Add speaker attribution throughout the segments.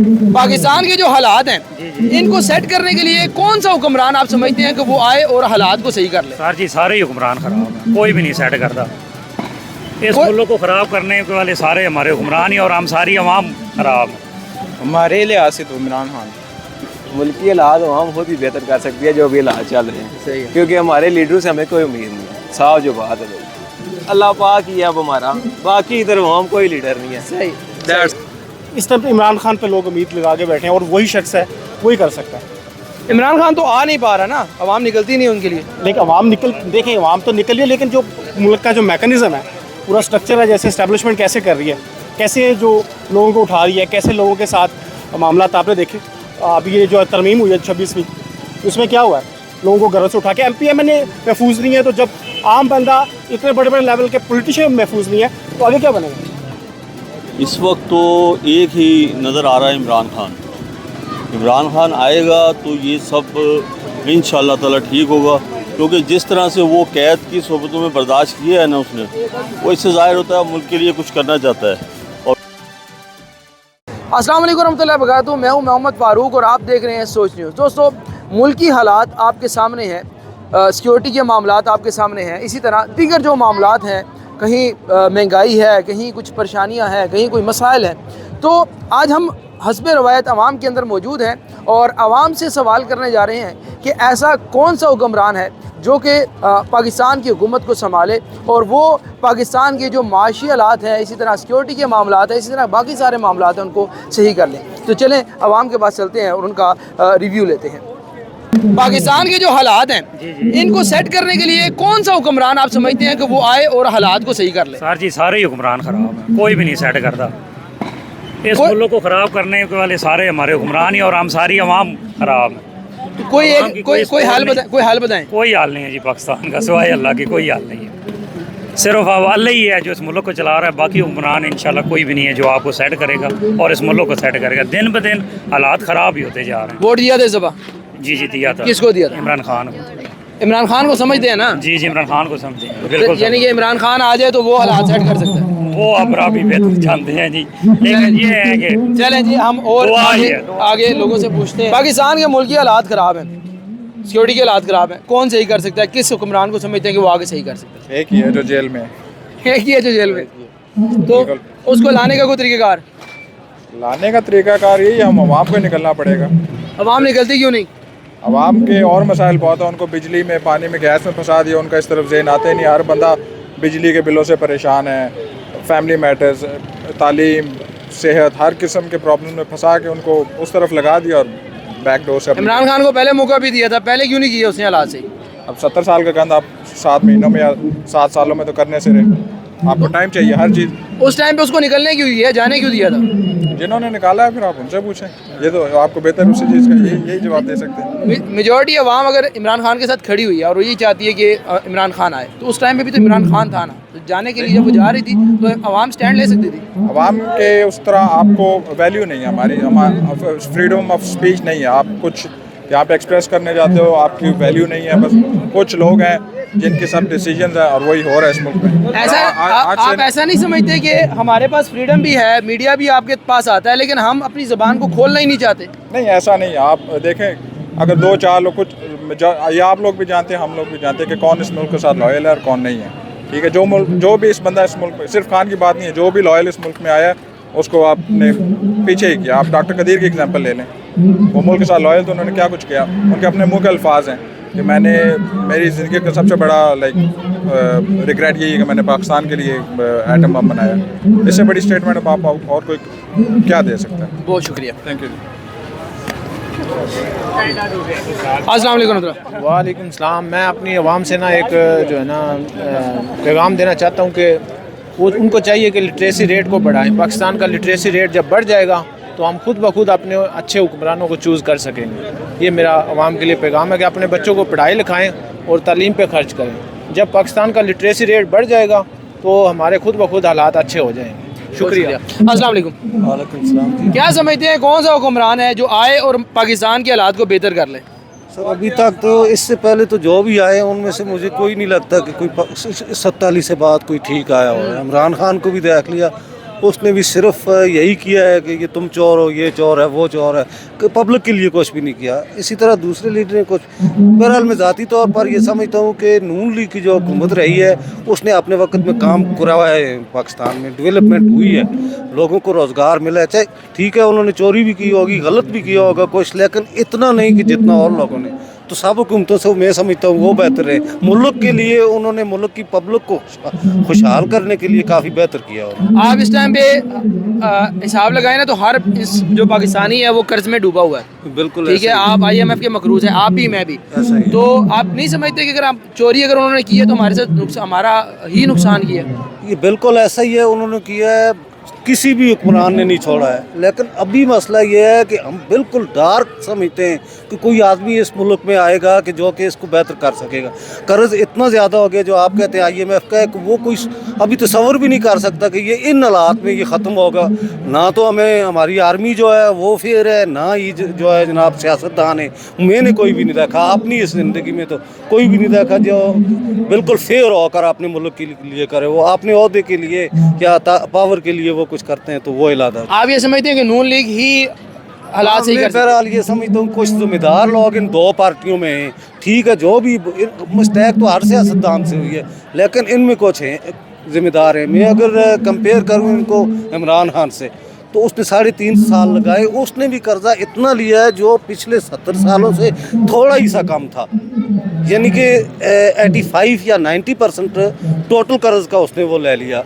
Speaker 1: पाकिस्तान के जो हालात हैं इनको सेट करने के लिए कौन सा हुक्मरान आप समझते हैं कि वो आए और हालात को सही कर ले?
Speaker 2: सर जी सारे ही हुक्मरान खराब हैं, कोई भी नहीं सेट करता। इस मुल्क को ख़राब करने के वाले सारे हमारे हुक्मरान ही और हम सारी अवाम खराब हैं।
Speaker 3: हमारे लिहाज से तो इमरान खान
Speaker 4: मुल्की हालात हम खुद ही बेहतर कर सकती है जो भी हालात चल रहे हैं।
Speaker 1: सही है।
Speaker 4: क्योंकि हमारे लीडरों से हमें कोई उम्मीद नहीं है। साफ जो बात है भाई, अल्लाह पाक ही है अब हमारा, बाकी इधर हम कोई लीडर नहीं है।
Speaker 1: सही।
Speaker 5: इस टाइम पे इमरान खान पे लोग उम्मीद लगा के बैठे हैं और वही शख्स है, वही कर सकता है।
Speaker 1: इमरान खान तो आ नहीं पा रहा ना, अवाम निकलती नहीं उनके लिए।
Speaker 5: लेकिन अवाम देखें अवाम तो निकल रही है, लेकिन जो मुल्क का जो मैकेनिज़्म है, पूरा स्ट्रक्चर है, जैसे इस्टेब्लिशमेंट कैसे कर रही है, कैसे जो लोगों को उठा रही है, कैसे लोगों के साथ मामला आपने देखे। अभी ये जो तरमीम हुई है 26वीं, उसमें क्या हुआ है, लोगों को घर से उठा के MPMN महफूज नहीं है, तो जब आम बंदा इतने बड़े बड़े लेवल के पॉलिटिशियन महफूज नहीं है तो आगे क्या बनेगा?
Speaker 6: इस वक्त तो एक ही नज़र आ रहा है इमरान खान। इमरान खान आएगा तो ये सब इंशाअल्लाह ताला ठीक होगा, क्योंकि जिस तरह से वो कैद की सोबतों में बर्दाश्त किया है ना उसने, वो इससे ज़ाहिर होता है मुल्क के लिए कुछ करना चाहता है।
Speaker 1: अस्सलाम वालेकुम रहमतुल्लाहि व बरकातहू। मैं हूं मोहम्मद फ़ारूक और आप देख रहे हैं सोच न्यूज़। दोस्तों, मुल्की हालात आपके सामने हैं, सिक्योरिटी के मामलात आपके सामने हैं, इसी तरह दीगर जो मामलात हैं, कहीं महंगाई है, कहीं कुछ परेशानियां हैं, कहीं कोई मसाइल हैं। तो आज हम हस्बे रवायत आवाम के अंदर मौजूद हैं और आवाम से सवाल करने जा रहे हैं कि ऐसा कौन सा हुक्मरान है जो कि पाकिस्तान की हुकूमत को संभाले और वो पाकिस्तान के जो माशी हालात हैं, इसी तरह सिक्योरिटी के मामलात हैं, इसी तरह बाकी सारे मामलात हैं, उनको सही कर लें। तो चलें आवाम के पास चलते हैं और उनका रिव्यू लेते हैं। पाकिस्तान के जो हालात हैं इनको सेट करने के लिए कौन सा हुक्मरान आप समझते हैं कि वो आए और हालात को सही कर ले?
Speaker 2: सर जी सारे ही हुक्मरान खराब हैं, कोई भी नहीं सेट करता। इस मुल्क को ख़राब करने के वाले सारे हमारे हुक्मरान ही और हम सारी अवाम खराब हैं।
Speaker 1: कोई हाल बताएं।
Speaker 2: कोई हाल नहीं है जी पाकिस्तान का, सिवाय अल्लाह की कोई हाल नहीं है। सिर्फ अल्लाह ही है जो इस मुल्क को चला रहा है, बाकी हुक्मरान इंशाल्लाह कोई भी नहीं है जो आपको सेट करेगा और इस मुल्क को सेट करेगा। दिन ब दिन हालात ख़राब ही होते जा रहे हैं।
Speaker 1: वोट दिया था जबा?
Speaker 2: जी दिया था।
Speaker 1: किसको दिया था?
Speaker 2: इमरान खान को।
Speaker 1: इमरान खान को समझते हैं ना?
Speaker 2: जी इमरान खान को समझते हैं बिल्कुल।
Speaker 1: यानी कि इमरान खान आ जाए तो वो हालात सेट कर सकता है।
Speaker 2: वो अब भी बेहतर जानते हैं जी, लेकिन ये है कि
Speaker 1: चलें जी हम और आगे लोगों से पूछते हैं। पाकिस्तान के मुल्क के हालात ख़राब हैं, सिक्योरिटी के हालात ख़राब हैं, कौन सही कर सकता है? किस हुक्मरान को समझते हैं कि वो आगे सही कर सकता है?
Speaker 3: एक ही है जो जेल में
Speaker 1: एक ही है जो जेल में, तो उसको लाने का कोई तरीक़ाकार?
Speaker 3: लाने का तरीकाकार यही है, हम आवाम को निकलना पड़ेगा।
Speaker 1: अवाम निकलती क्यों नहीं?
Speaker 3: आवाम के और मसाइल बहुत हैं, उनको बिजली में, पानी में, गैस में फंसा दिया, उनका इस तरफ ज़हन आते नहीं। हर बंदा बिजली के बिलों से परेशान है, फैमिली मैटर्स, तालीम, सेहत, हर किस्म के प्रॉब्लम में फंसा के उनको उस तरफ लगा दिया और बैक डोर से।
Speaker 1: इमरान खान को पहले मौका भी दिया था, पहले क्यों नहीं किया उसने हालात से?
Speaker 3: अब 70 साल का गंद आप 7 महीनों में या 7 सालों में तो करने से रहे। आपको टाइम चाहिए हर चीज़।
Speaker 1: उस टाइम पे उसको निकलने क्यों दिया, जाने क्यों दिया था?
Speaker 3: जिन्होंने निकाला है फिर आप उनसे पूछें, ये तो आपको बेहतर उसी चीज़ का यही जवाब दे सकते हैं।
Speaker 1: मेजॉरिटी अवाम अगर इमरान खान के साथ खड़ी हुई है और वो यही चाहती है कि इमरान खान आए, तो उस टाइम पे भी तो इमरान खान था ना, तो जाने के लिए जब वो जा रही थी तो अवाम स्टैंड ले सकती थी।
Speaker 3: अवाम के उस तरह आपको वैल्यू नहीं है, हमारी फ्रीडम ऑफ स्पीच नहीं है। आप कुछ यहाँ पे एक्सप्रेस करने जाते हो, आपकी वैल्यू नहीं है। बस कुछ लोग हैं जिनके सब डिसीजंस हैं और वही हो रहा है इस मुल्क में।
Speaker 1: ऐसा आप ऐसा नहीं समझते कि हमारे पास फ्रीडम भी है, मीडिया भी आपके पास आता है, लेकिन हम अपनी ज़बान को खोलना ही नहीं चाहते?
Speaker 3: नहीं, ऐसा नहीं है। आप देखें, अगर 2-4 लोग कुछ, या आप लोग भी जानते हैं, हम लोग भी जानते हैं कि कौन इस मुल्क के साथ लॉयल है और कौन नहीं है। ठीक है, जो भी इस बंदा इस मुल्क में, सिर्फ खान की बात नहीं है, जो भी लॉयल इस मुल्क में आया उसको आपने पीछे ही किया। आप डॉक्टर कदीर की एग्जांपल ले लें, वो मुल्क के साथ लॉयल, तो उन्होंने क्या कुछ किया। उनके अपने मुँह के अल्फाज हैं कि मेरी ज़िंदगी का सबसे बड़ा रिग्रेट यही है कि मैंने पाकिस्तान के लिए एटम बम बनाया। इससे बड़ी स्टेटमेंट आप और कोई क्या दे सकता है?
Speaker 1: बहुत शुक्रिया,
Speaker 3: थैंक यू।
Speaker 1: अस्सलाम वालेकुम।
Speaker 7: वालेकुम सलाम। मैं अपनी आवाम से ना एक जो है ना पैगाम देना चाहता हूँ कि वो उनको चाहिए कि लिटरेसी रेट को बढ़ाएं। पाकिस्तान का लिटरेसी रेट जब बढ़ जाएगा तो हम खुद ब खुद अपने अच्छे हुक्मरानों को चूज़ कर सकेंगे। ये मेरा आवाम के लिए पैगाम है कि अपने बच्चों को पढ़ाई लिखाएं और तालीम पे खर्च करें। जब पाकिस्तान का लिटरेसी रेट बढ़ जाएगा तो हमारे खुद ब खुद हालात अच्छे हो जाएंगे। शुक्रिया।
Speaker 1: अस्सलाम वालेकुम।
Speaker 6: वालेकुम सलाम।
Speaker 1: क्या समझते हैं कौन सा हुक्मरान है जो आए और पाकिस्तान के हालात को बेहतर कर ले?
Speaker 8: सर अभी तक तो इससे पहले तो जो भी आए उनमें से मुझे कोई नहीं लगता कि कोई 47 से बाद कोई ठीक आया हो। इमरान खान को भी देख लिया, उसने भी सिर्फ यही किया है कि ये तुम चोर हो, ये चोर है, वो चोर है, कि पब्लिक के लिए कुछ भी नहीं किया। इसी तरह दूसरे लीडर ने कुछ। बहरहाल मैं ज़ाती तौर पर ये समझता हूँ कि नून लीग की जो हुकूमत रही है उसने अपने वक्त में काम कराया है, पाकिस्तान में डेवलपमेंट हुई है, लोगों को रोज़गार मिला है। चाहे ठीक है उन्होंने चोरी भी की होगी, गलत भी किया होगा कुछ, लेकिन इतना नहीं कि जितना और लोगों ने। तो सब हुकूमतों से मैं समझता हूँ वो बेहतर है। मुल्क के लिए उन्होंने मुल्क की पब्लिक को खुशहाल करने के लिए काफ़ी बेहतर किया उन्होंने।
Speaker 1: आप इस टाइम पे हिसाब लगाए ना तो हर इस जो पाकिस्तानी है वो कर्ज में डूबा हुआ है।
Speaker 8: बिल्कुल
Speaker 1: ठीक है,
Speaker 8: ऐसा ही
Speaker 1: आप IMF के मकरूज हैं, आप भी मैं भी।
Speaker 8: ऐसा ही है।
Speaker 1: तो आप नहीं समझते कि अगर आप चोरी अगर उन्होंने की है तो हमारे साथ हमारा ही नुकसान किया है?
Speaker 8: ये बिल्कुल ऐसा ही है, उन्होंने किया है, किसी भी हुक्मरान ने नहीं छोड़ा है। लेकिन अभी मसला ये है कि हम बिल्कुल डार्क समझते हैं कि कोई आदमी इस मुल्क में आएगा कि जो कि इसको बेहतर कर सकेगा। कर्ज इतना ज़्यादा हो गया जो आप कहते हैं IMF का है कि वो कोई अभी तसव्वुर भी नहीं कर सकता कि ये इन हालात में ये ख़त्म होगा। ना तो हमें हमारी आर्मी जो है वो फेयर है, ना ही जो है जनाब सियासतदान है। मैंने कोई भी नहीं देखा अपनी इस ज़िंदगी में, तो कोई भी नहीं देखा जो बिल्कुल फेयर होकर अपने मुल्क के लिए करे। वो अपने ओहदे के लिए या पावर के लिए वो कुछ करते हैं तो वो इलादा।
Speaker 1: आप ये समझते हैं कि नून लीग ही हालात सही कर सकती है?
Speaker 8: बहरहाल ये समझता हूँ कुछ जिम्मेदार लोग इन दो पार्टियों में हैं। ठीक है, जो भी मिस्टेक तो हर सियासतदान से हुई है, लेकिन इनमें कुछ हैं जिम्मेदार हैं। मैं अगर कंपेयर करूँ इनको इमरान खान से, तो उसने 3.5 साल लगाए, उसने भी कर्जा इतना लिया है जो पिछले 70 सालों से थोड़ा ही सा कम था। यानी कि 85 या 90% टोटल कर्ज का उसने वो ले लिया,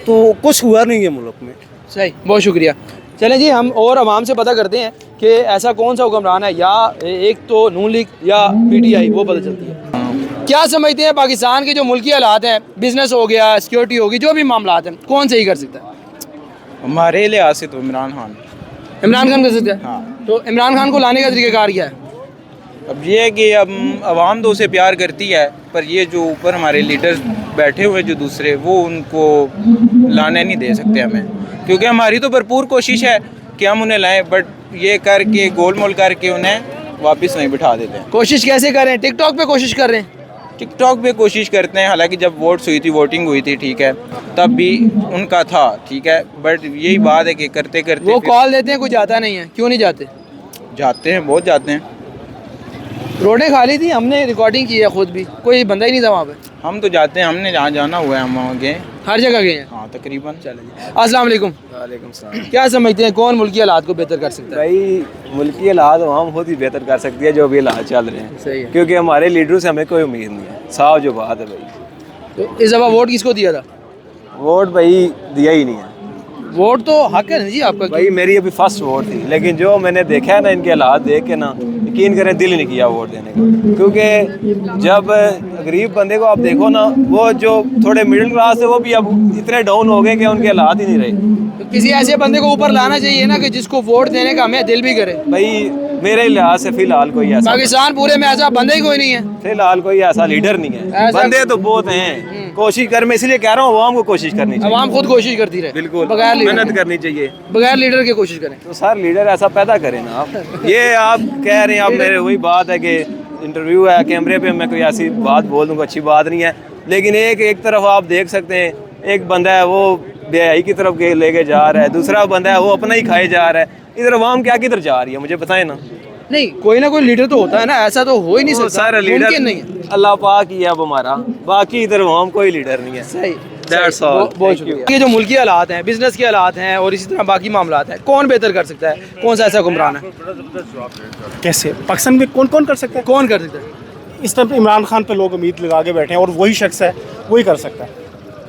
Speaker 8: तो कुछ हुआ नहीं है मुल्क में।
Speaker 1: सही, बहुत शुक्रिया। चलें जी, हम और आवाम से पता करते हैं कि ऐसा कौन सा हुक्मरान है, या एक तो नून लीग या PTI, वो पता चलती है। क्या समझते हैं पाकिस्तान के जो मुल्की हालात हैं, बिजनेस हो गया, सिक्योरिटी होगी, जो भी मामला हैं, कौन सही कर सकता है?
Speaker 9: हमारे लिहाज से तो इमरान खान
Speaker 1: कर सकता है।
Speaker 9: हाँ।
Speaker 1: तो इमरान खान को लाने का तरीक़ाकार क्या है?
Speaker 9: अब ये है कि अब आवाम तो उसे प्यार करती है, पर ये जो ऊपर हमारे लीडर्स बैठे हुए जो दूसरे, वो उनको लाने नहीं दे सकते हमें, क्योंकि हमारी तो भरपूर कोशिश है कि हम उन्हें लाएं, बट ये करके गोलमोल करके उन्हें वापस वहीं बिठा देते हैं।
Speaker 1: कोशिश कैसे कर रहे हैं? टिकटॉक पे कोशिश कर रहे हैं?
Speaker 9: टिकटॉक पे कोशिश करते हैं, हालांकि जब वोटिंग हुई थी, ठीक है, तब भी उनका था, ठीक है, बट यही बात है कि करते करते
Speaker 1: वो कॉल देते हैं, कुछ जाता नहीं है। क्यों नहीं जाते?
Speaker 9: जाते हैं, बहुत जाते हैं।
Speaker 1: रोडें खाली थी, हमने रिकॉर्डिंग की है खुद भी, कोई बंदा ही नहीं था वहाँ पे।
Speaker 9: हम तो जाते हैं, हमने जहाँ जाना हुआ है हम वहाँ गए,
Speaker 1: हर जगह गए हैं।
Speaker 9: हाँ तकरीबन।
Speaker 1: चलिए, अस्सलाम वालेकुम।
Speaker 4: वालेकुम सलाम।
Speaker 1: क्या समझते हैं कौन मुल्की हालात को बेहतर कर सकता है?
Speaker 4: भाई मुल्की हालात हम खुद ही बेहतर कर सकती है, जो भी हालात चल रहे हैं।
Speaker 1: सही है।
Speaker 4: क्योंकि हमारे लीडरों से हमें कोई उम्मीद नहीं है, साफ जो बात है भाई।
Speaker 1: तो इस दफ़ा वोट किसको दिया था?
Speaker 4: वोट भाई दिया ही नहीं है
Speaker 1: वोट तो हक है ना जी आपका।
Speaker 4: भाई। मेरी अभी फर्स्ट वोट थी, लेकिन जो मैंने देखा है ना इनके हालात देख के ना, यकीन करें दिल नहीं किया वोट देने का। क्योंकि जब गरीब बंदे को आप देखो ना, वो जो थोड़े मिडिल क्लास है वो भी अब इतने डाउन हो गए कि उनके हालात ही नहीं रहे।
Speaker 1: तो किसी ऐसे बंदे को ऊपर लाना चाहिए ना कि जिसको वोट देने का हमें दिल भी करे।
Speaker 4: भाई मेरे लिहाज से फिलहाल कोई ऐसा
Speaker 1: पाकिस्तान पूरे में ऐसा बंदा ही कोई नहीं है,
Speaker 4: फिलहाल कोई ऐसा लीडर नहीं है। बंदे तो बहुत हैं, कोशिश कर, मैं इसलिए कह रहा हूँ आवाम को कोशिश करनी चाहिए।
Speaker 1: आवाम खुद कोशिश करती रहे,
Speaker 4: बिल्कुल
Speaker 1: बगैर
Speaker 4: मेहनत करनी चाहिए,
Speaker 1: बगैर लीडर के कोशिश करें।
Speaker 4: तो सर लीडर ऐसा पैदा करें ना आप। ये आप कह रहे हैं, आप मेरे वही बात है कि इंटरव्यू है, कैमरे पे मैं कोई ऐसी बात बोल दूँगा अच्छी बात नहीं है, लेकिन एक तरफ आप देख सकते हैं, एक बंदा है वो बेहयाई की तरफ लेके जा रहा है, दूसरा बंदा है वो अपना ही खाए जा रहा है। इधर आवाम क्या किधर जा रही है, मुझे बताएं ना।
Speaker 1: नहीं, कोई ना कोई लीडर तो होता है ना, ऐसा तो हो ही नहीं सकता।
Speaker 4: सारा लीडर
Speaker 1: मुमकिन नहीं है।
Speaker 4: अल्लाह पाक ही है अब हमारा, बाकी इधर आवाम कोई लीडर नहीं है।
Speaker 1: सही,
Speaker 4: That's all.
Speaker 1: बहुत शुक्रिया। ये जो मुल्की हालात हैं, बिजनेस के हालात हैं और इसी तरह बाकी मामलात हैं, कौन बेहतर कर सकता है? कौन सा ऐसा हुक्मरान है?
Speaker 5: कैसे पाकिस्तान में कौन कौन कर सकता है?
Speaker 1: कौन कर सकता है?
Speaker 5: इस टाइम पे इमरान खान पे लोग उम्मीद लगा के बैठे हैं और वही शख्स है, वही कर सकता है।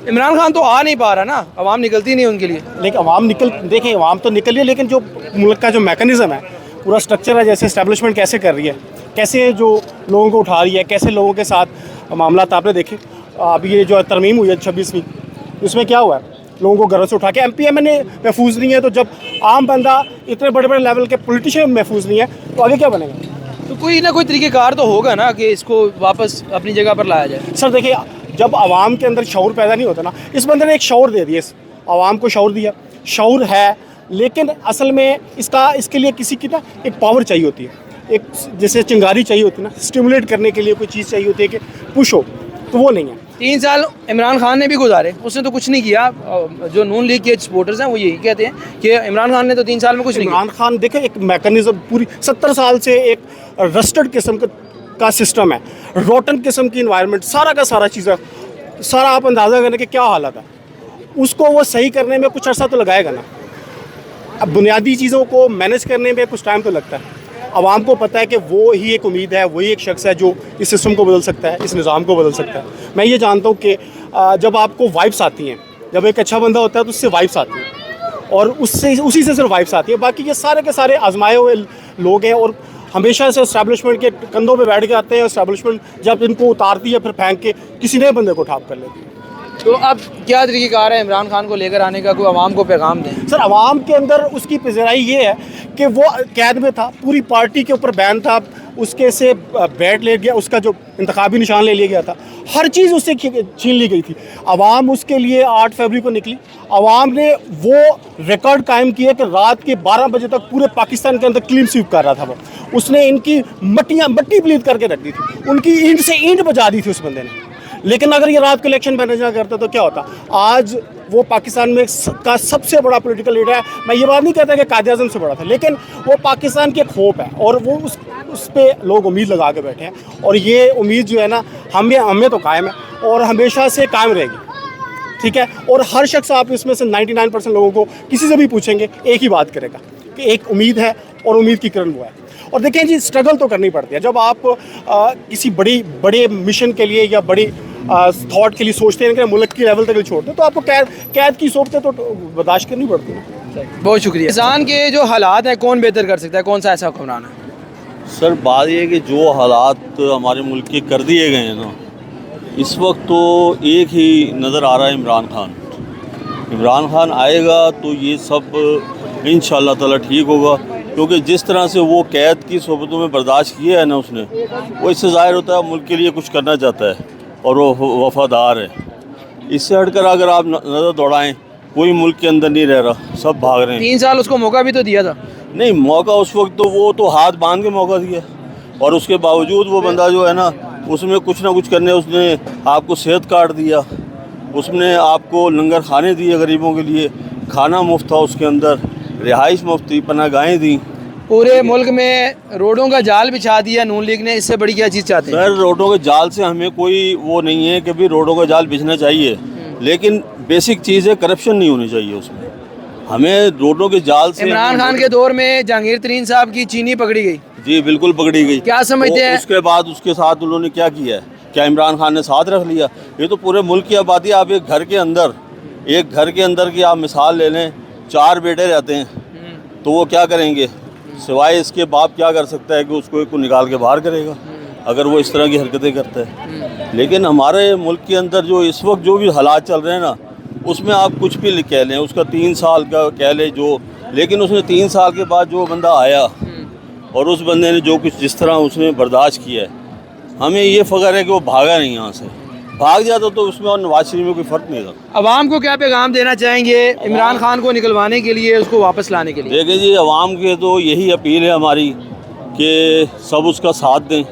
Speaker 1: इमरान खान तो आ नहीं पा रहा ना, अवाम निकलती नहीं उनके लिए।
Speaker 5: लेकिन अवाम देखें अवाम तो निकल रही है, लेकिन जो मुल्क का जो मैकेनिज़्म है, पूरा स्ट्रक्चर है, जैसे इस्टेब्लिशमेंट कैसे कर रही है, कैसे जो लोगों को उठा रही है, कैसे लोगों के साथ मामला आपने देखे। अभी ये जो तरमीम हुई है 26वीं, उसमें क्या हुआ है, लोगों को घरों से उठा के MPMA महफूज नहीं है, तो जब आम बंदा इतने बड़े बड़े लेवल के पॉलिटिशियन महफूज नहीं है तो आगे क्या बनेगा?
Speaker 1: तो कोई ना कोई तरीक़ेकार तो होगा ना कि इसको वापस अपनी जगह पर लाया जाए।
Speaker 5: सर देखिए, जब आवाम के अंदर शऊर पैदा नहीं होता ना, इस बंदे ने एक शऊर दे दिया, आवाम को शऊर दिया, शऊर है, लेकिन असल में इसके लिए किसी की ना एक पावर चाहिए होती है, एक जैसे चिंगारी चाहिए होती है ना, स्टिमुलेट करने के लिए कोई चीज़ चाहिए होती है कि पुश हो, तो वो नहीं है।
Speaker 1: 3 साल इमरान खान ने भी गुजारे, उसने तो कुछ नहीं किया। जो नून लीग के सपोर्टर्स हैं वो यही कहते हैं कि इमरान खान ने तो 3 साल में कुछ नहीं किया।
Speaker 5: इमरान खान देखे एक मैकेनिज्म पूरी 70 साल से एक रस्टेड किस्म का सिस्टम है, रोटन किस्म की इन्वायरमेंट, सारा का सारा चीज़ें, सारा आप अंदाज़ा करें कि क्या हालत है, उसको वो सही करने में कुछ अर्सा तो लगाएगा ना। अब बुनियादी चीज़ों को मैनेज करने में कुछ टाइम तो लगता है। आवाम को पता है कि वो ही एक उम्मीद है, वही एक शख्स है जो इस सिस्टम को बदल सकता है, इस निज़ाम को बदल सकता है। मैं ये जानता हूँ कि जब आपको वाइब्स आती हैं, जब एक अच्छा बंदा होता है तो उससे वाइब्स आती हैं और उसी से सिर्फ वाइब्स आती है। बाकी ये सारे के सारे आजमाए हुए लोग हैं और हमेशा से इस्टेब्लिशमेंट के कंधों पे बैठ के आते हैं। इस्टेब्लिशमेंट जब इनको उतारती है फिर फेंक के किसी नए बंदे को ठाप कर लेती है।
Speaker 1: तो अब क्या तरीक़ेकार है इमरान खान को लेकर आने का, कोई आवाम को पैगाम दें?
Speaker 5: सर आवाम के अंदर उसकी पिज़राई ये है कि वो कैद में था, पूरी पार्टी के ऊपर बैन था, उसके से बैट ले गया, उसका जो इंतखाबी निशान ले लिया गया था, हर चीज़ उससे छीन ली गई थी। आवाम उसके लिए 8 फरवरी को निकली। आवाम ने वो रिकॉर्ड कायम किया कि रात के 12 बजे तक पूरे पाकिस्तान के अंदर क्लीन स्वीप कर रहा था। वो उसने इनकी मट्टी प्लीत करके रख दी थी, उनकी ईंट से ईंट बजा दी थी उस बंदे ने। लेकिन अगर ये रात को इलेक्शन मैनेज ना करता तो क्या होता? आज वो पाकिस्तान में का सबसे बड़ा पॉलिटिकल लीडर है। मैं ये बात नहीं कहता कि कायद आज़म से बड़ा था, लेकिन वो पाकिस्तान की एक होप है और वो उस पर लोग उम्मीद लगा के बैठे हैं। और ये उम्मीद जो है ना हमें तो कायम है और हमेशा से कायम रहेगी, ठीक है। और हर शख्स, आप इसमें से 99% लोगों को किसी से भी पूछेंगे एक ही बात करेगा कि एक उम्मीद है और उम्मीद की किरण वो है। और देखें जी, स्ट्रगल तो करनी पड़ती है जब आप किसी बड़े मिशन के लिए या बड़ी थॉट के लिए सोचते हैं कि मुल्क की लेवल तक छोड़ते हैं, तो आपको कैद की सोचते तो बर्दाश्त करनी पड़ती है।
Speaker 1: बहुत शुक्रिया। किसान के जो हालात हैं कौन बेहतर कर सकता है, कौन सा ऐसा हुक्मरान है?
Speaker 6: सर बात यह है कि जो हालात हमारे मुल्क के कर दिए गए हैं ना, इस वक्त तो एक ही नज़र आ रहा है, इमरान खान। इमरान खान आएगा तो ये सब इंशाअल्लाह ताला ठीक होगा, क्योंकि जिस तरह से वो कैद की सोबतों में बर्दाश्त किया है ना उसने, वो इससे ज़ाहिर होता है मुल्क के लिए कुछ करना चाहता है और वो वफादार है। इससे हटकर अगर आप नज़र दौड़ाएं, कोई मुल्क के अंदर नहीं रह रहा, सब भाग रहे हैं।
Speaker 1: 3 साल उसको मौका भी तो दिया था।
Speaker 6: नहीं, मौका उस वक्त तो वो तो हाथ बांध के मौका दिया, और उसके बावजूद वो बंदा जो है ना उसमें कुछ ना कुछ करने, उसने आपको सेहत कार्ड दिया, उसने आपको लंगर खाने दिए गरीबों के लिए, खाना मुफ्त था उसके अंदर, रिहाइश मुफ्त थी, पनाहगाहें दी।
Speaker 1: पूरे मुल्क में रोडों का जाल बिछा दिया नून लीग ने, इससे बड़ी क्या चीज़ चाहते हैं?
Speaker 6: सर रोडों के जाल से हमें कोई वो नहीं है कि भी रोडों का जाल बिछना चाहिए, लेकिन बेसिक चीज़ है करप्शन नहीं होनी चाहिए उसमें। हमें रोडों के जाल से,
Speaker 1: इमरान खान के दौर में जहांगीर तरीन साहब की चीनी पकड़ी गई।
Speaker 6: जी बिल्कुल पकड़ी गई।
Speaker 1: क्या समझते हैं?
Speaker 6: उसके बाद उसके साथ उन्होंने क्या किया है? क्या इमरान खान ने साथ रख लिया? ये तो पूरे मुल्क की आबादी, आप एक घर के अंदर की आप मिसाल ले लें, 4 बेटे रहते हैं, तो वो क्या करेंगे? सिवाय इसके बाप क्या कर सकता है कि उसको निकाल के बाहर करेगा अगर वो इस तरह की हरकतें करता है। लेकिन हमारे मुल्क के अंदर जो इस वक्त जो भी हालात चल रहे हैं ना, उसमें आप कुछ भी कह लें, उसका 3 साल का कह लें जो, लेकिन उसने 3 साल के बाद जो बंदा आया और उस बंदे ने जो कुछ जिस तरह उसने बर्दाश्त किया है, हमें ये फ़ख्र है कि वो भागा नहीं यहाँ से। भाग जाता तो उसमें और नवाज शरीफ में कोई फ़र्क नहीं था।
Speaker 1: अवाम को क्या पैगाम देना चाहेंगे इमरान खान को निकलवाने के लिए, उसको वापस लाने के लिए?
Speaker 6: देखिए जी, अवाम के तो यही अपील है हमारी कि सब उसका साथ दें,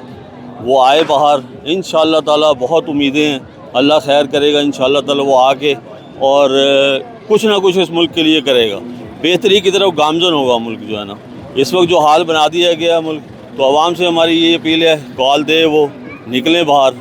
Speaker 6: वो आए बाहर। इंशाअल्लाह ताला बहुत उम्मीदें हैं, अल्लाह खैर करेगा इंशाअल्लाह ताला। वो आके और कुछ ना कुछ इस मुल्क के लिए करेगा, बेहतरी की तरफ गामजन होगा मुल्क जो है ना। इस वक्त जो हाल बना दिया गया मुल्क, तो आवाम से हमारी ये अपील है, कॉल दे, वो निकलें बाहर,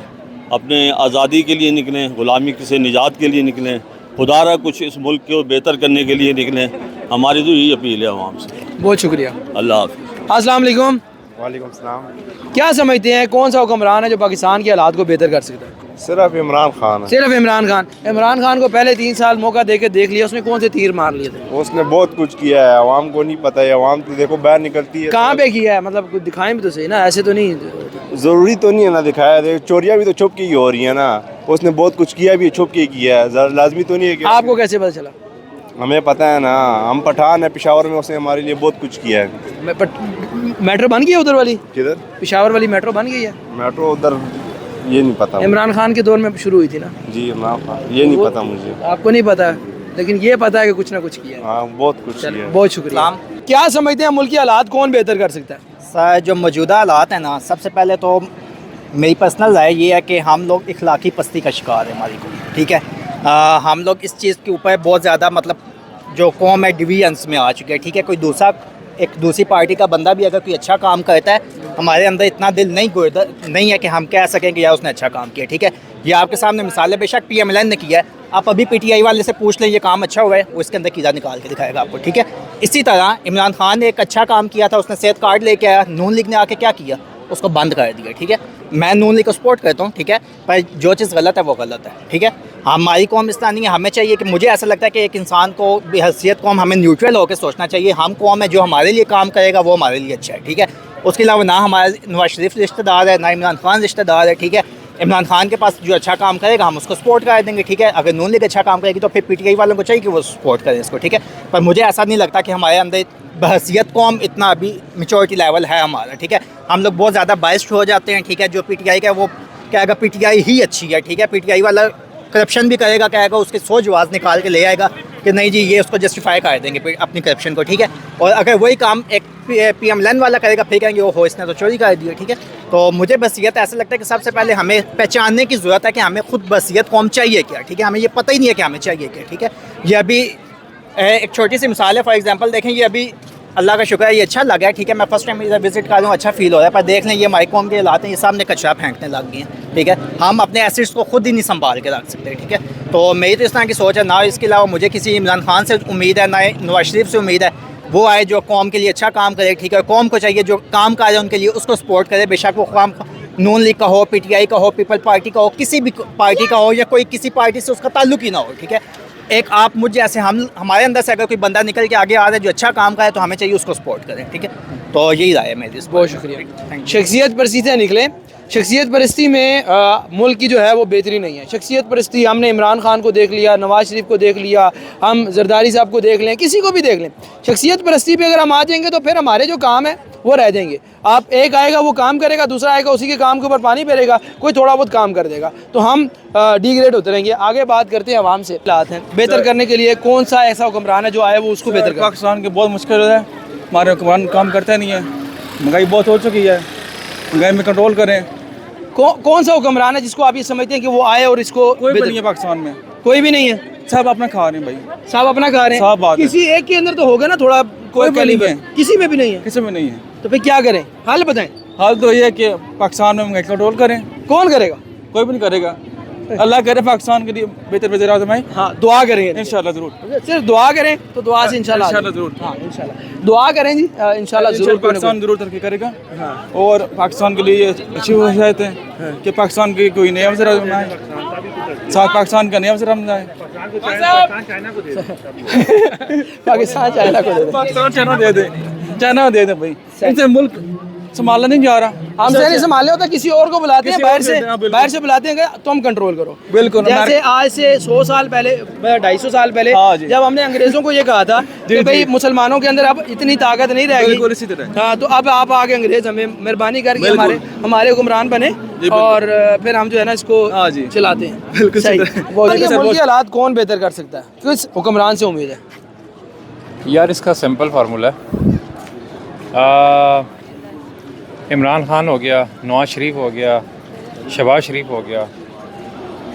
Speaker 6: अपने आज़ादी के लिए निकलें, ग़ुलामी से निजात के लिए निकलें, खुदारा कुछ इस मुल्क को बेहतर करने के लिए निकलें। हमारी तो यही अपील है आवाम से।
Speaker 1: बहुत शुक्रिया।
Speaker 6: अल्लाह हाफ़िज़।
Speaker 1: अस्सलाम वालेकुम।
Speaker 10: वालेकुम सलाम।
Speaker 1: क्या समझते हैं कौन सा हुक्मरान है जो पाकिस्तान के हालात को बेहतर कर सकता है?
Speaker 10: सिर्फ इमरान खान है।
Speaker 1: सिर्फ इमरान खान? इमरान खान को पहले 3 साल मौका देके देख लिया, उसने कौन से तीर मार लिए थे?
Speaker 10: उसने बहुत कुछ किया है, आवाम को नहीं पता है। आवाम तो देखो बाहर निकलती है,
Speaker 1: कहाँ पे किया है, मतलब कुछ दिखाएं भी तो सही ना, ऐसे तो नहीं।
Speaker 10: ज़रूरी तो नहीं है ना दिखाया, देखो चोरियाँ भी तो छुप के ही हो रही है ना। उसने बहुत कुछ किया भी, छुप के किया है, लाजमी तो नहीं है कि।
Speaker 1: आपको कैसे पता चला?
Speaker 10: हमें पता है ना, हम पठान है पेशावर में, उसने हमारे लिए बहुत कुछ किया है।
Speaker 1: मेट्रो बन गई है उधर वाली?
Speaker 10: किधर?
Speaker 1: पेशावर वाली मेट्रो बन गई है?
Speaker 10: मेट्रो उधर ये नहीं पता।
Speaker 1: इमरान खान के दौर में शुरू हुई थी ना?
Speaker 10: जी इमरान खान, ये नहीं पता मुझे।
Speaker 1: आपको नहीं पता, लेकिन ये पता है कि कुछ ना कुछ किया है।
Speaker 10: हाँ बहुत कुछ किया है।
Speaker 1: बहुत शुक्रिया। क्या समझते हैं मुल्क के हालात कौन बेहतर कर सकता है?
Speaker 11: सर जो मौजूदा हालात हैं ना, सबसे पहले तो मेरी पर्सनल राय ये है कि हम लोग इखलाकी पस्ती का शिकार है हमारी कौम, ठीक है। हम लोग इस चीज़ के ऊपर बहुत ज़्यादा मतलब जो कौम है डिवीजन्स में आ चुके हैं, ठीक है। कोई दूसरा एक दूसरी पार्टी का बंदा भी अगर कोई अच्छा काम करता है, हमारे अंदर इतना दिल नहीं है कि हम कह सकें कि यार उसने अच्छा काम किया, ठीक है। ये आपके सामने मिसाल है, बेशक PMLN ने किया है, आप अभी PTI वाले से पूछ लें ये काम अच्छा हुआ है, वो इसके अंदर कीड़ा निकाल के दिखाएगा आपको, ठीक है। इसी तरह इमरान खान ने एक अच्छा काम किया था, उसने सेहत कार्ड लेके आया, नून लीग ने आके क्या किया, उसको बंद कर दिया, ठीक है। मैं नून लीग को सपोर्ट करता हूँ, ठीक है, पर जो चीज़ गलत है वो गलत है, ठीक है। हमारी कौम इस तरह नहीं है, हमें चाहिए कि मुझे ऐसा लगता है कि एक इंसान को बेहैसियत कौम हमें न्यूट्रल होकर सोचना चाहिए। हम कौम है जो हमारे लिए काम करेगा वो हमारे लिए अच्छा है, ठीक है। उसके अलावा ना हमारे नवाज शरीफ रिश्तेदार है, ना इमरान खान रिश्तेदार है, ठीक है। इमरान खान के पास जो अच्छा काम करेगा हम उसको सपोर्ट कर देंगे, ठीक है। अगर नून लीग अच्छा काम करेगी तो फिर PTI वालों को चाहिए कि वो सपोर्ट करें इसको, ठीक है। पर मुझे ऐसा नहीं लगता कि हमारे अंदर बहसियत कौम इतना अभी मेचोरिटी लेवल है हमारा, ठीक है। हम लोग बहुत ज़्यादा बाइस्ड हो जाते हैं, ठीक है। जो PTI का वो कहेगा PTI ही अच्छी है, ठीक है। PTI वाला करप्शन भी करेगा, कहेगा उसके 100 जवाब निकाल के ले आएगा कि नहीं जी ये उसको जस्टिफाई कर देंगे अपनी करप्शन को, ठीक है। और अगर वही काम एक PMLN वाला करेगा फिर कहेंगे ओहो इसने तो चोरी कर दिया, ठीक है। तो मुझे बसियत ऐसा लगता है कि सबसे पहले हमें पहचानने की ज़रूरत है कि हमें खुद बसियत कौम चाहिए क्या, ठीक है। हमें ये पता ही नहीं है कि हमें चाहिए क्या, ठीक है। ये अभी एक छोटी सी मिसाल है, फॉर एग्जांपल देखें, ये अभी अल्लाह का शुक्र है ये अच्छा लगा है, ठीक है। मैं फर्स्ट टाइम इधर विजिट कर रहा हूँ, अच्छा फील हो रहा है। पर देख लें ये माई कौम के हालात हैं, ये सामने कचरा फेंकने लग गए हैं, ठीक है। हम अपने एसेट्स को खुद ही नहीं संभाल के रख सकते, ठीक है। तो मेरी तो इस तरह की सोच है ना। इसके अलावा मुझे किसी इमरान खान से उम्मीद है, ना नवाज शरीफ से उम्मीद है, वो आए जो कौम के लिए अच्छा काम करे, ठीक है। कौम को चाहिए जो काम कर रहे हैं उनके लिए उसको सपोर्ट करे, बेशक वो काम नून लीग का हो, PTI का हो, पीपल पार्टी का हो, किसी भी पार्टी का हो, या कोई किसी पार्टी से उसका ताल्लुक ही ना हो, ठीक है। एक आप मुझ जैसे हमारे अंदर से अगर कोई बंदा निकल के आगे आ रहा है जो अच्छा काम का है तो हमें चाहिए उसको सपोर्ट करें, ठीक है। तो यही राय है मेरी।
Speaker 1: बहुत शुक्रिया। शख्सियत परस्ती से निकले, शख्सियत परस्ती में मुल्क की जो है वो बेहतरी नहीं है। शख्सियत परस्ती हमने इमरान खान को देख लिया, नवाज शरीफ को देख लिया, हम जरदारी साहब को देख लें, किसी को भी देख लें। शख्सियत परस्ती पे अगर हम आ जाएंगे तो फिर हमारे जो काम है वो रह जाएंगे। आप एक आएगा वो काम करेगा, दूसरा आएगा उसी के काम के ऊपर पानी फेरेगा, कोई थोड़ा बहुत काम कर देगा, तो हम डिग्रेड होते रहेंगे। आगे बात करते हैं आवाम से। हालात हैं बेहतर करने के लिए कौन सा ऐसा हुक्मरान है जो आए वो उसको बेहतर करे?
Speaker 3: पाकिस्तान के बहुत मुश्किल है, हमारे हुक्मरान काम करते नहीं है, महंगाई बहुत हो चुकी है, महंगाई में कंट्रोल करें।
Speaker 1: कौन सा हुक्मरान है जिसको आप ये समझते हैं कि वो आए और इसको?
Speaker 3: कोई भी नहीं है पाकिस्तान में,
Speaker 1: कोई भी नहीं है,
Speaker 3: सब अपना खा रहे हैं भाई,
Speaker 1: सब अपना खा रहे हैं। किसी एक के अंदर तो होगा ना थोड़ा, कोई नहीं है, किसी में भी नहीं है,
Speaker 3: किसी में नहीं है।
Speaker 1: तो फिर क्या करें? हल बताएं।
Speaker 3: हाल तो ये है कि पाकिस्तान में महंगाई कंट्रोल करें।
Speaker 1: कौन करेगा?
Speaker 3: कोई भी नहीं करेगा। अल्लाह करे पाकिस्तान के लिए बेहतर वज़ीर आज़म आए।
Speaker 1: हाँ दुआ करेंगे
Speaker 3: इंशाल्लाह ज़रूर।
Speaker 1: सिर्फ दुआ करें तो दुआ से इंशाल्लाह
Speaker 3: ज़रूर।
Speaker 1: हाँ इंशाल्लाह दुआ करें जी, इंशाल्लाह ज़रूर
Speaker 3: पाकिस्तान ज़रूर तरक्की करेगा। और पाकिस्तान के लिए अच्छी वजह है कि पाकिस्तान की कोई नया वज़ीर आज़म आए, साथ पाकिस्तान का नया वज़ीर आज़म आए।
Speaker 1: पाकिस्तान चाइना को दे दे,
Speaker 3: पाकिस्तान चाइना दे दे, चाइना दे दे भाई, इनसे मुल्क संभालना नहीं जा रहा।
Speaker 1: हमसे नहीं संभालने होता, किसी और को बुलाते हैं बाहर से बुलाते हैं कि तुम कंट्रोल करो।
Speaker 3: बिल्कुल।
Speaker 1: जैसे आज से 100 साल पहले, 250 साल पहले जब हमने अंग्रेजों को ये कहा था कि भाई मुसलमानों के अंदर अब इतनी ताकत नहीं रहेगी,
Speaker 3: इसी तरह।
Speaker 1: हाँ तो अब आप आके अंग्रेज हमें मेहरबानी करके हमारे हुक्मरान बने और फिर हम जो है ना इसको चलाते हैं। बिल्कुल। मुल्क के हालात कौन बेहतर कर सकता है, किस हुक्मरान से उम्मीद है?
Speaker 12: यार इसका सिंपल फार्मूला है, इमरान खान हो गया, नवाज शरीफ हो गया, शहबाज शरीफ हो गया,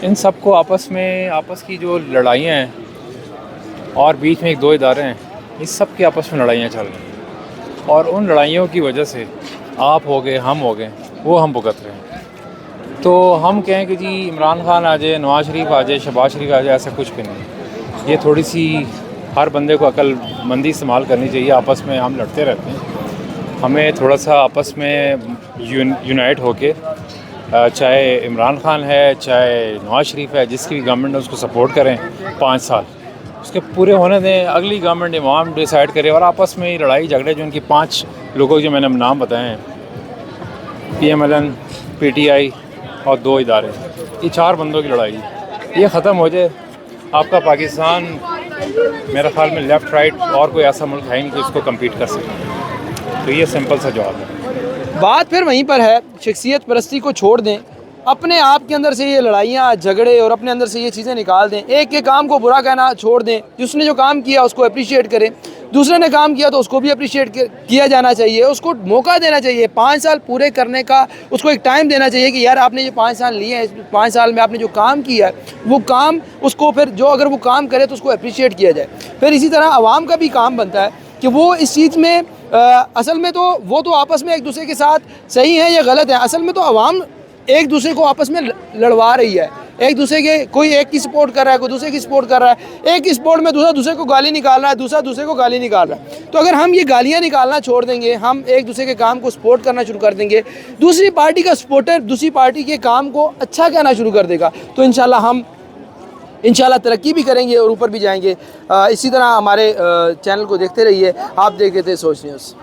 Speaker 12: इन सब को आपस की जो लड़ाइयाँ हैं और बीच में एक दो इदारे हैं, इस सब की आपस में लड़ाइयाँ चल रही हैं और उन लड़ाइयों की वजह से आप हो गए, हम हो गए, वो हम भुगत रहे हैं। तो हम कहें कि जी इमरान खान आ जाए, नवाज शरीफ आ जाए, शहबाज शरीफ आ जाए, ऐसा कुछ भी नहीं। ये थोड़ी सी हर बंदे को अक्लमंदी इस्तेमाल करनी चाहिए। आपस में हम लड़ते रहते हैं, हमें थोड़ा सा आपस में यूनाइट होके, चाहे इमरान खान है चाहे नवाज शरीफ है, जिसकी भी गवर्नमेंट है उसको सपोर्ट करें 5 साल, उसके पूरे होने दें, अगली गवर्नमेंट इमाम डिसाइड करे और आपस में ही लड़ाई झगड़े जो उनकी 5 लोगों जो मैंने नाम बताए हैं, PMLN, PTI और 2 इदारे, ये 4 बंदों की लड़ाई ये ख़त्म हो जाए। आपका पाकिस्तान मेरा ख्याल में लेफ़्ट राइट और कोई ऐसा मुल्क है नहीं कि उसको कम्पीट कर सके। तो ये सिंपल सा जवाब है।
Speaker 1: बात फिर वहीं पर है, शख्सियत परस्ती को छोड़ दें, अपने आप के अंदर से ये लड़ाइयाँ झगड़े और अपने अंदर से ये चीज़ें निकाल दें, एक के काम को बुरा कहना छोड़ दें, जिसने जो काम किया उसको अप्रिशिएट करें। दूसरे ने काम किया तो उसको भी अप्रिशिएट किया जाना चाहिए, उसको मौका देना चाहिए। 5 साल पूरे करने का उसको एक टाइम देना चाहिए कि यार आपने ये 5 साल लिए हैं, इस 5 साल में आपने जो काम किया है वो काम उसको फिर जो अगर वो काम करे तो उसको अप्रिशिएट किया जाए। फिर इसी तरह आवाम का भी काम बनता है कि वो इस चीज़ में असल में तो वो तो आपस में एक दूसरे के साथ सही है या गलत है, असल में तो आवाम एक दूसरे को आपस में लड़वा रही है, एक दूसरे के कोई एक की सपोर्ट कर रहा है, कोई दूसरे की सपोर्ट कर रहा है, एक की सपोर्ट में दूसरा दूसरे को गाली निकाल रहा है, दूसरा दूसरे को गाली निकाल रहा है। तो अगर हम ये गालियाँ निकालना छोड़ देंगे, हम एक दूसरे के काम को सपोर्ट करना शुरू कर देंगे, दूसरी पार्टी का सपोर्टर दूसरी पार्टी के काम को अच्छा कहना शुरू कर देगा, तो इंशाल्लाह तरक्की भी करेंगे और ऊपर भी जाएंगे। इसी तरह हमारे चैनल को देखते रहिए। आप देख रहे थे सोच न्यूज़।